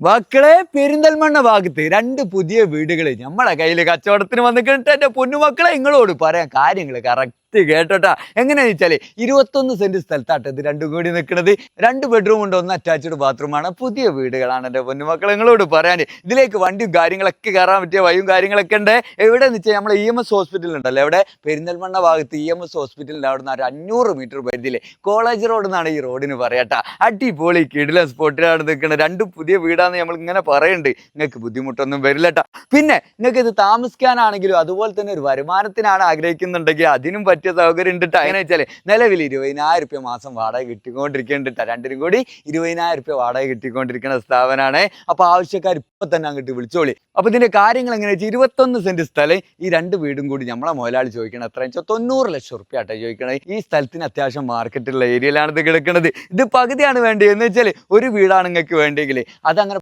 മക്കളെ പെരിന്തൽമണ്ണ ഭാഗത്ത് രണ്ട് പുതിയ വീടുകൾ നമ്മളെ കയ്യിൽ കച്ചവടത്തിന് വന്നിട്ട് എന്റെ പൊന്നുമക്കളെ നിങ്ങളോട് പറയാൻ കാര്യങ്ങൾ കറക്റ്റ് കേട്ടോട്ടാ. എങ്ങനെയാന്ന് വെച്ചാല് 21 സെന്റ് സ്ഥലത്താട്ടോ ഇത് രണ്ടും കൂടി നിൽക്കുന്നത്. 2 ബെഡ്റൂം ഉണ്ട്, 1 അറ്റാച്ച്ഡ് ബാത്റൂമാണ്. പുതിയ വീടുകളാണ് എന്റെ പൊന്നുമക്കളെ നിങ്ങളോട് പറയാൻ. ഇതിലേക്ക് വണ്ടിയും കാര്യങ്ങളൊക്കെ കയറാൻ പറ്റിയ വഴിയും കാര്യങ്ങളൊക്കെ ഉണ്ട്. എവിടെയെന്ന് വെച്ചാൽ നമ്മളെ EMS ഹോസ്പിറ്റൽ ഉണ്ടല്ലോ, എവിടെ പെരിന്തൽമണ്ണ ഭാഗത്ത് EMS ഹോസ്പിറ്റലിൻ്റെ അവിടെ നിന്ന് ഒരു 500 മീറ്റർ പരിധിയിലെ കോളേജ് റോഡ് എന്നാണ് ഈ റോഡിന് പറയാട്ടാ. അടിപൊളി കിടിലൻ സ്പോട്ടിലാണ് നിൽക്കുന്നത്. 2 പുതിയ വീടാന്ന് നമ്മൾ ഇങ്ങനെ പറയുന്നുണ്ട്. നിങ്ങൾക്ക് ബുദ്ധിമുട്ടൊന്നും വരില്ലട്ടാ. പിന്നെ നിങ്ങൾക്ക് ഇത് താമസിക്കാനാണെങ്കിലും അതുപോലെ തന്നെ ഒരു വരുമാനത്തിനാണ് ആഗ്രഹിക്കുന്നുണ്ടെങ്കിൽ അതിനും പറ്റിയ സൗകര്യം ഉണ്ട്. അങ്ങനെ വെച്ചാൽ നിലവിൽ 20,000 രൂപ മാസം വാടക കിട്ടിക്കൊണ്ടിരിക്കുന്നുണ്ട്. രണ്ടിനും കൂടി 20,000 രൂപ വാടക കിട്ടിക്കൊണ്ടിരിക്കുന്ന സ്ഥാപനമാണ്. അപ്പോൾ ആവശ്യക്കാർ ഇപ്പൊ തന്നെ അങ്ങോട്ട് വിളിച്ചോളി. അപ്പൊ ഇതിന്റെ കാര്യങ്ങൾ എങ്ങനെ വെച്ചാൽ 21 സെന്റ് സ്ഥലം ഈ 2 വീടും കൂടി നമ്മളെ മുതലാളി ചോദിക്കണം എത്ര വെച്ചാൽ 90 ലക്ഷം റുപ്യ ആട്ടെ ചോദിക്കണത്. ഈ സ്ഥലത്തിന് അത്യാവശ്യം മാർക്കറ്റുള്ള ഏരിയയിലാണ് ഇത് കിടക്കുന്നത്. ഇത് പകുതിയാണ് വേണ്ടത് എന്ന് വെച്ചാൽ ഒരു വീടാണ് നിങ്ങൾക്ക് വേണ്ടെങ്കിൽ അതങ്ങനെ